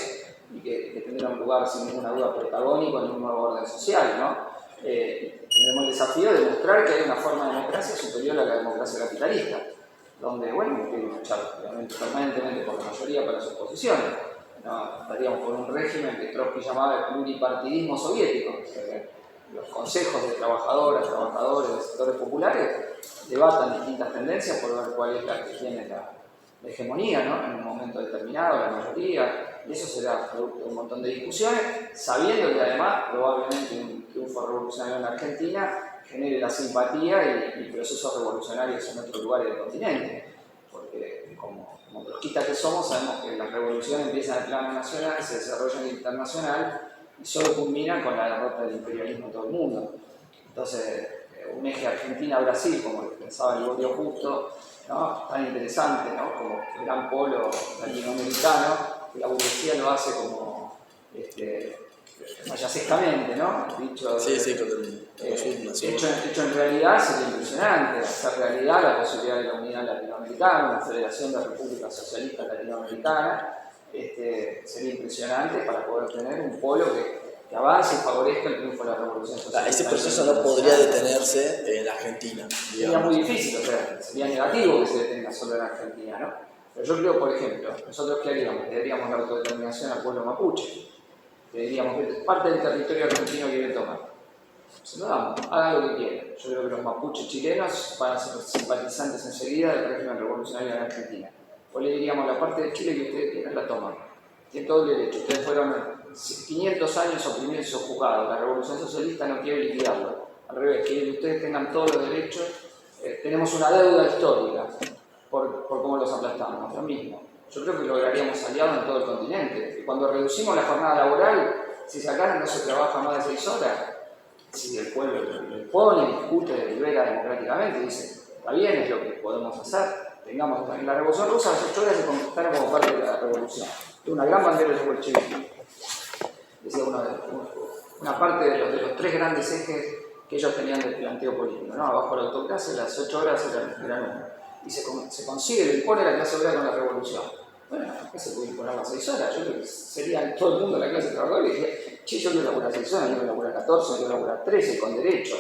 y que tendrán un lugar sin ninguna duda protagónico en un nuevo orden social, ¿no? Tendremos el desafío de demostrar que hay una forma de democracia superior a la democracia capitalista, donde, bueno, hay que luchar permanentemente por la mayoría para sus posiciones. No, estaríamos por un régimen que Trotsky llamaba el pluripartidismo soviético, o sea, que los consejos de trabajadoras, trabajadores, de sectores populares debatan distintas tendencias por ver cuál es la que tiene la hegemonía, ¿no? En un momento determinado, la mayoría, y eso será producto de un montón de discusiones, sabiendo que además probablemente un triunfo revolucionario en Argentina genere la simpatía y procesos revolucionarios en otros lugares del continente, porque como trotskistas que somos, sabemos que las revoluciones empiezan en el plano nacional, se desarrollan en el internacional, y solo culmina con la derrota del imperialismo en todo el mundo. Entonces, un eje Argentina-Brasil, como lo pensaba el Gregorio Justo, ¿no? Tan interesante, ¿no? Como el gran polo latinoamericano, que la burguesía lo hace como payasescamente, ¿no? Dicho, hecho en realidad sería impresionante, hacer realidad la posibilidad de la unidad latinoamericana, una federación de repúblicas socialistas latinoamericanas, sería impresionante para poder tener un polo que avance y favorezca el triunfo de la revolución socialista. Ese proceso no podría detenerse en Argentina. Sería muy difícil, o sea, sería negativo que se detenga solo en Argentina, ¿no? Pero yo creo, por ejemplo, nosotros ¿qué haríamos? Le daríamos la autodeterminación al pueblo mapuche. Le diríamos que parte del territorio argentino quiere tomar. Se lo damos, haga lo que quiera. Yo creo que los mapuches chilenos van a ser simpatizantes enseguida del régimen revolucionario en Argentina. O le diríamos la parte de Chile que ustedes tienen la toman. Tienen todo el derecho. Ustedes fueron 500 años oprimidos y sojuzgados. La revolución socialista no quiere liquidarlo. Al revés, quiere que ustedes tengan todos los derechos. Tenemos una deuda histórica por cómo los aplastamos. Lo mismo. Yo creo que lograríamos aliados en todo el continente. Y cuando reducimos la jornada laboral, si acá no se trabaja más de 6 horas, si el pueblo lo impone, discute, delibera democráticamente, dice, está bien, es lo que podemos hacer, tengamos en la Revolución Rusa, las 8 horas se conquistaron como parte de la revolución. Es una gran bandera del bolchevismo. Decía una parte de los 3 grandes ejes que ellos tenían del planteo político, ¿no? Abajo la autocracia, las 8 horas eran uno. Y se consigue, lo impone la clase obrera con la revolución. Bueno, acá se puede imponer las 6 horas. Yo creo que sería todo el mundo la clase trabajadora y dije, che, yo quiero laburar 6 horas, yo quiero laburar 14, yo quiero laburar 13, con derecho,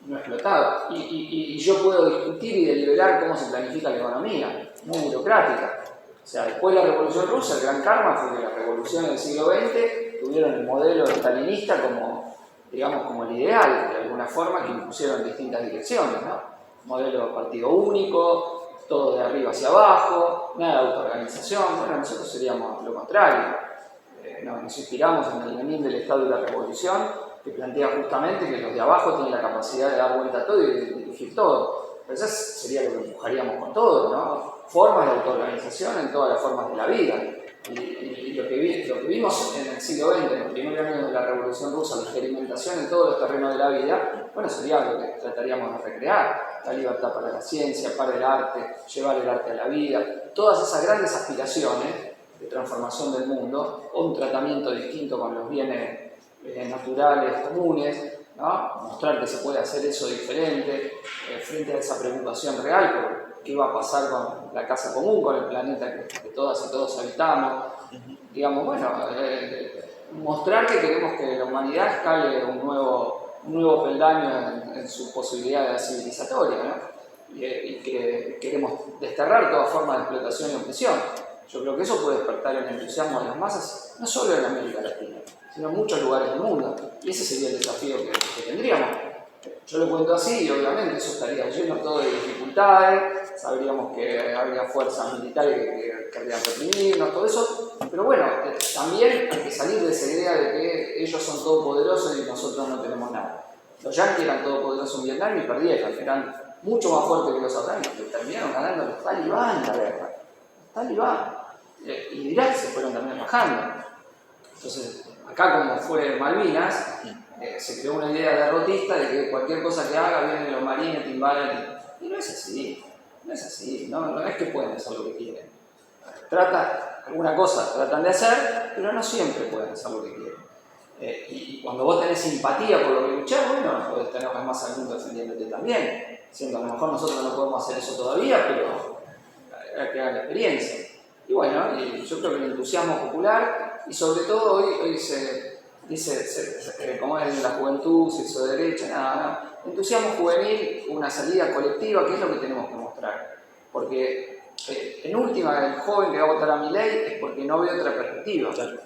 no explotado. Y yo puedo discutir y deliberar cómo se planifica la economía, muy burocrática. O sea, después de la Revolución Rusa, el gran karma fue que las revoluciones del siglo XX tuvieron el modelo stalinista como, digamos, como el ideal, de alguna forma, que impusieron distintas direcciones, ¿no? Modelo partido único, todo de arriba hacia abajo, nada de autoorganización. Bueno, nosotros seríamos lo contrario. Nos inspiramos en el Lenin del Estado y la Revolución, que plantea justamente que los de abajo tienen la capacidad de dar vuelta a todo y de dirigir todo. Pero eso sería lo que empujaríamos con todo, ¿no? Formas de autoorganización en todas las formas de la vida. Y lo que vimos en el siglo XX, en el primer año de la Revolución Rusa, la experimentación en todos los terrenos de la vida, bueno, sería lo que trataríamos de recrear. La libertad para la ciencia, para el arte, llevar el arte a la vida, todas esas grandes aspiraciones de transformación del mundo, o un tratamiento distinto con los bienes naturales comunes, ¿no? Mostrar que se puede hacer eso diferente, frente a esa preocupación real por qué va a pasar con la casa común, con el planeta que todas y todos habitamos. Digamos, bueno, mostrar que queremos que la humanidad escale un nuevo peldaño en su posibilidad civilizatoria, ¿no? Y que queremos desterrar toda forma de explotación y opresión. Yo creo que eso puede despertar el entusiasmo de las masas, no solo en América Latina, sino en muchos lugares del mundo. Y ese sería el desafío que tendríamos. Yo lo cuento así y obviamente eso estaría lleno todo de dificultades, sabríamos que habría fuerzas militares que querrían reprimirnos, todo eso, pero bueno, también hay que salir de esa idea de que ellos son todopoderosos y nosotros no tenemos nada. Los yanquis eran todopoderosos en Vietnam y perdieron, eran mucho más fuertes que los afganos, que terminaron ganando los talibán la guerra. Los talibán. Y Irak se fueron también bajando. Entonces, acá como fue Malvinas, se creó una idea derrotista de que cualquier cosa que haga vienen los marines, te invaden. Y no es así, no es así, no es que pueden hacer lo que quieren. Alguna cosa tratan de hacer, pero no siempre pueden hacer lo que quieren. Y cuando vos tenés simpatía por lo que luchás, bueno, podés tener más al mundo defendiéndote también. Siendo a lo mejor nosotros no podemos hacer eso todavía, pero hay que dar la experiencia. Y bueno, yo creo que el entusiasmo popular, y sobre todo hoy se dice, como es la juventud, se hizo derecha, nada. Entusiasmo juvenil, una salida colectiva, que es lo que tenemos que mostrar. Porque en última, el joven que va a votar a Milei es porque no ve otra perspectiva. Claro.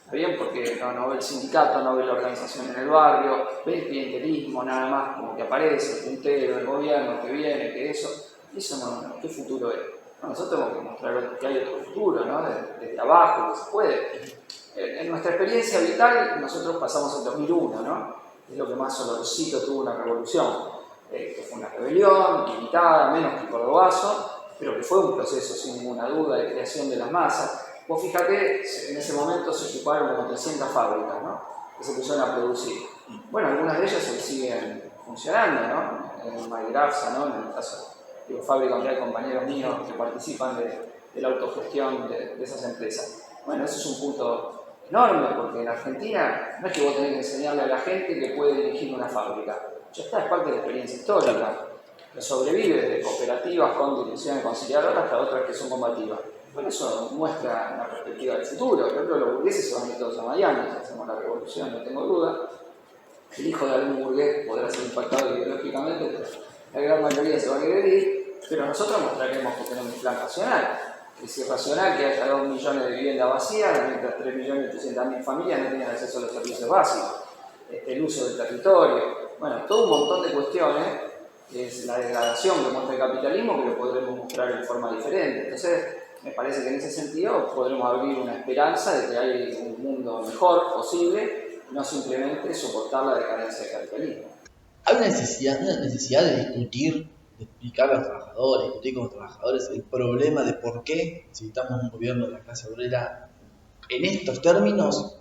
¿Está bien? Porque no ve el sindicato, no ve la organización en el barrio, ve el clientelismo nada más como que aparece, el puntero, el gobierno que viene, que eso no, ¿qué futuro es? No, nosotros tenemos que mostrar que hay otro futuro, ¿no? Desde abajo, que se puede. En nuestra experiencia vital, nosotros pasamos el 2001, ¿no? Es lo que más olorcito tuvo una revolución, que fue una rebelión limitada, menos que el cordobazo, pero que fue un proceso sin ninguna duda de creación de las masas. Vos fíjate, en ese momento se ocuparon como 300 fábricas, ¿no? que se pusieron a producir. Bueno, algunas de ellas siguen funcionando, ¿no? En Maigrafsa, ¿no? En el caso de fábrica donde hay compañeros míos que participan de la autogestión de esas empresas. Bueno, eso es un punto enorme, porque en Argentina no es que vos tenés que enseñarle a la gente que puede dirigir una fábrica. Ya está, es parte de la experiencia histórica, que sobrevive de cooperativas con direcciones conciliadoras hasta otras que son combativas. Bueno, eso muestra una perspectiva del futuro. Por ejemplo, los burgueses se van a ir todos a Miami, si hacemos la revolución, no tengo duda. El hijo de algún burgués podrá ser impactado ideológicamente, pero la gran mayoría se van a ir, pero nosotros mostraremos que tenemos un plan racional. Es irracional que haya 2 millones de viviendas vacías, mientras 3.800.000 familias no tienen acceso a los servicios básicos. El uso del territorio, bueno, todo un montón de cuestiones, que es la degradación que muestra el capitalismo, que lo podremos mostrar en forma diferente. Entonces, me parece que en ese sentido podremos abrir una esperanza de que hay un mundo mejor posible, no simplemente soportar la decadencia del capitalismo. Hay una necesidad de discutir, de explicar a los trabajadores, discutir con los trabajadores el problema de por qué necesitamos un gobierno de la clase obrera en estos términos,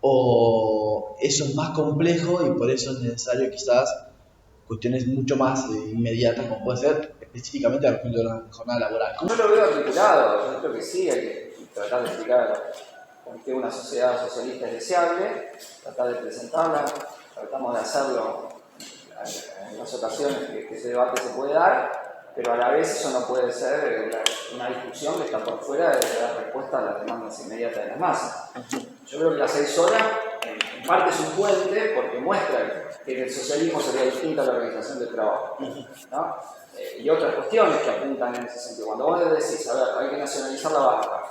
o eso es más complejo y por eso es necesario quizás cuestiones mucho más inmediatas, como puede ser específicamente al punto de la jornada laboral. No lo veo articulado, yo creo que sí, hay que tratar de explicar por qué una sociedad socialista es deseable, tratar de presentarla, tratamos de hacerlo en las ocasiones que ese debate se puede dar, pero a la vez eso no puede ser una discusión que está por fuera de dar respuesta a las demandas inmediatas de las masas. Yo creo que las 6 horas en parte es un puente porque muestra que en el socialismo sería distinta la organización del trabajo, ¿no? Y otras cuestiones que apuntan en ese sentido. Cuando vos decís, a ver, hay que nacionalizar la banca,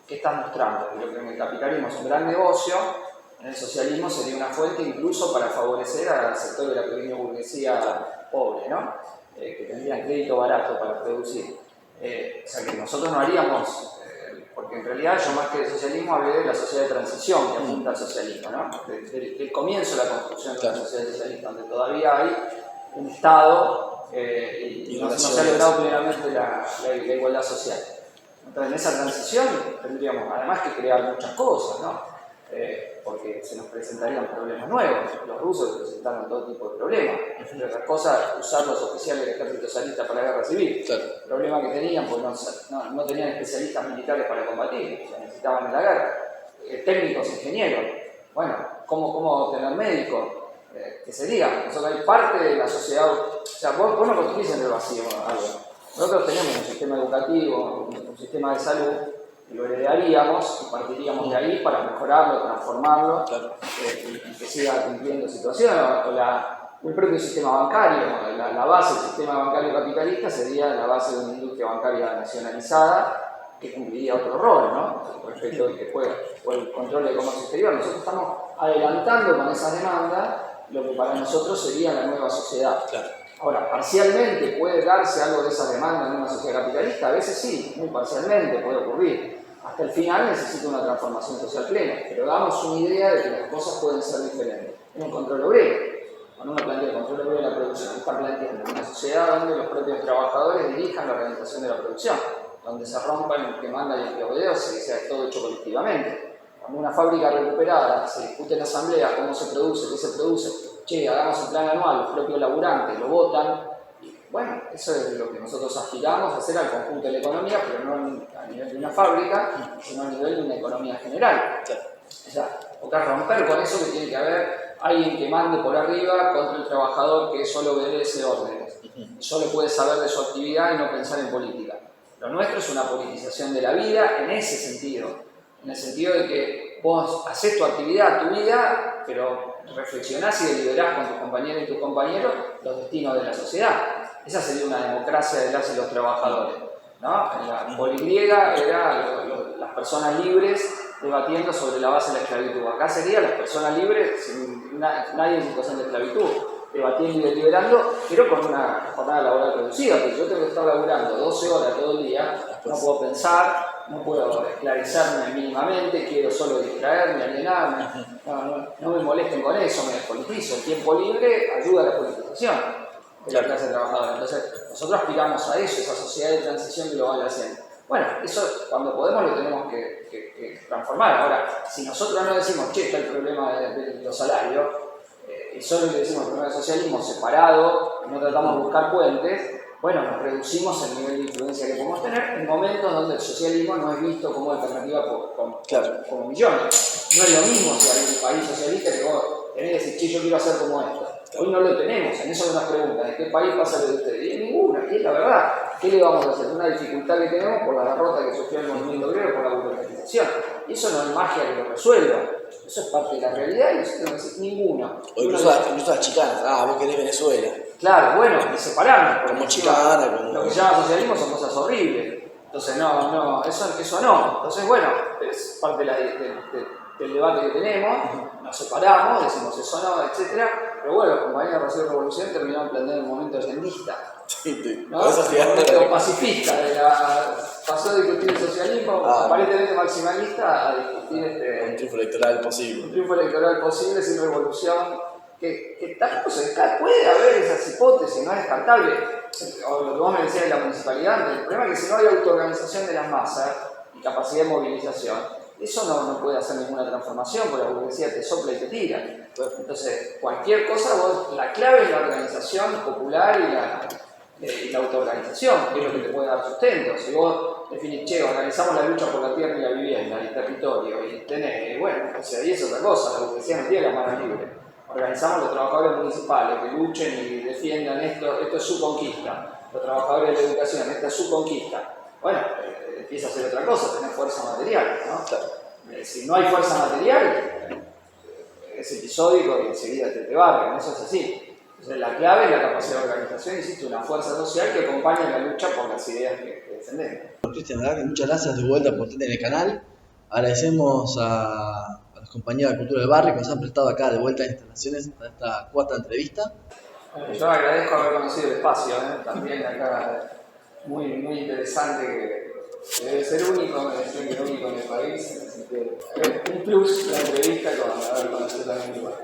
¿qué estás mostrando? Creo que en el capitalismo es un gran negocio, en el socialismo sería una fuente incluso para favorecer al sector de la pequeña burguesía pobre, ¿no? Que tendrían crédito barato para producir. O sea que nosotros no haríamos, porque en realidad yo más que de socialismo hablé de la sociedad de transición que apunta al socialismo, ¿no? Del comienzo de la construcción de la sociedad socialista, donde todavía hay un Estado y no se ha logrado plenamente la igualdad social. Entonces en esa transición tendríamos además que crear muchas cosas, ¿no? Porque se nos presentarían problemas nuevos. Los rusos presentaron todo tipo de problemas. Entre otras cosas, usar los oficiales del ejército zarista para la guerra civil. Claro. El problema que tenían, pues no tenían especialistas militares para combatir, o sea, necesitaban en la guerra. Técnicos, ingenieros. Bueno, ¿cómo tener médicos? Que se diga, nosotros hay parte de la sociedad, o sea, vos no construís en el vacío algo. Nosotros tenemos un sistema educativo, un sistema de salud, y lo heredaríamos y partiríamos de ahí para mejorarlo, transformarlo, y que siga cumpliendo situaciones. O el propio sistema bancario, la base del sistema bancario capitalista sería la base de una industria bancaria nacionalizada que cumpliría otro rol, ¿no? Respecto al que juega, o el control del comercio exterior. Nosotros estamos adelantando con esas demandas lo que para nosotros sería la nueva sociedad. Claro. Ahora, parcialmente puede darse algo de esa demanda en una sociedad capitalista, a veces sí, muy parcialmente puede ocurrir. Hasta el final necesita una transformación social plena, pero damos una idea de que las cosas pueden ser diferentes. En un control obrero, cuando uno plantea el control obrero de la producción, está planteando una sociedad donde los propios trabajadores dirijan la organización de la producción, donde se rompan el que manda y el que obedece, que sea todo hecho colectivamente. Cuando una fábrica recuperada se discute en asamblea cómo se produce, qué se produce, che, hagamos un plan anual, los propios laburantes lo votan. Bueno, eso es lo que nosotros aspiramos a hacer al conjunto de la economía, pero no a nivel de una fábrica, sino a nivel de una economía general. O sea, toca romper con eso que tiene que haber alguien que mande por arriba contra el trabajador que solo obedece órdenes. Solo puede saber de su actividad y no pensar en política. Lo nuestro es una politización de la vida en ese sentido. En el sentido de que vos haces tu actividad, tu vida, pero reflexionás y deliberás con tus compañeros y tus compañeros los destinos de la sociedad. Esa sería una democracia de las y los trabajadores, ¿no? En la poligriega eran las personas libres debatiendo sobre la base de la esclavitud. Acá serían las personas libres, sin nadie en situación de esclavitud, debatiendo y deliberando, pero con una jornada laboral reducida, porque yo tengo que estar laburando 12 horas todo el día, no puedo pensar, no puedo esclarecerme mínimamente, quiero solo distraerme, alienarme, no me molesten con eso, me despolitizo. El tiempo libre ayuda a la politización de la clase trabajadora. Entonces, nosotros aspiramos a eso, esa sociedad de transición global haciendo. Bueno, eso cuando podemos lo tenemos que transformar. Ahora, si nosotros no decimos, che, está el problema de los salarios, y solo le decimos el problema del socialismo separado, no tratamos de buscar puentes, bueno, nos reducimos el nivel de influencia que podemos tener en momentos donde el socialismo no es visto como alternativa como millones. No es lo mismo si hay un país socialista que vos tenés que decir, che, yo quiero hacer como esto. Hoy no lo tenemos, en eso nos preguntan, ¿en qué país pasa lo de ustedes? Y en ninguna, y es la verdad. ¿Qué le vamos a hacer? Una dificultad que tenemos por la derrota que sufrió el movimiento obrero, por la burocratización. Y eso no es magia que lo resuelva. Eso es parte de la realidad y nosotros no decimos ninguna. O incluso las chicanas, vos querés Venezuela. Claro, bueno, y separarnos. Como chicana, como... Lo que se llama socialismo son cosas horribles. Entonces, eso no. Entonces, bueno, es parte del debate que tenemos, nos separamos, decimos eso no, etc. Pero bueno, los compañeros de Ración y Revolución terminaron planteando un momento agendista. ¿No? Un momento pacifista. Pasó de discutir el socialismo, aparentemente maximalista, a discutir un triunfo electoral posible. Un triunfo electoral posible sin revolución. Que tampoco puede haber esas hipótesis, no es descartable. O lo que vos me decías de la municipalidad, el problema es que si no hay autoorganización de las masas y capacidad de movilización, eso no puede hacer ninguna transformación, porque la burguesía te sopla y te tira. Entonces, cualquier cosa, la clave es la organización popular y la autoorganización, que es lo que te puede dar sustento. Si vos definís, che, organizamos la lucha por la tierra y la vivienda, y el territorio, y tenés, bueno, o sea, ahí es otra cosa, la burguesía no tiene la mano libre. Organizamos los trabajadores municipales que luchen y defiendan esto es su conquista. Los trabajadores de la educación, esta es su conquista. Bueno, empieza a hacer otra cosa, tener fuerza material, ¿no? Claro. Si no hay fuerza material, es episódico y enseguida te barren, eso es así. Entonces la clave es la capacidad de organización, existe una fuerza social que acompaña la lucha por las ideas que defendemos. Cristian, muchas gracias de vuelta por estar en el canal. Agradecemos a los compañeros de Cultura del Barrio que nos han prestado acá de vuelta a instalaciones para esta cuarta entrevista. Yo agradezco haber conocido el espacio, también acá muy interesante, que debe ser único, único en el país, así que un plus la entrevista con haber conocido también el lugar.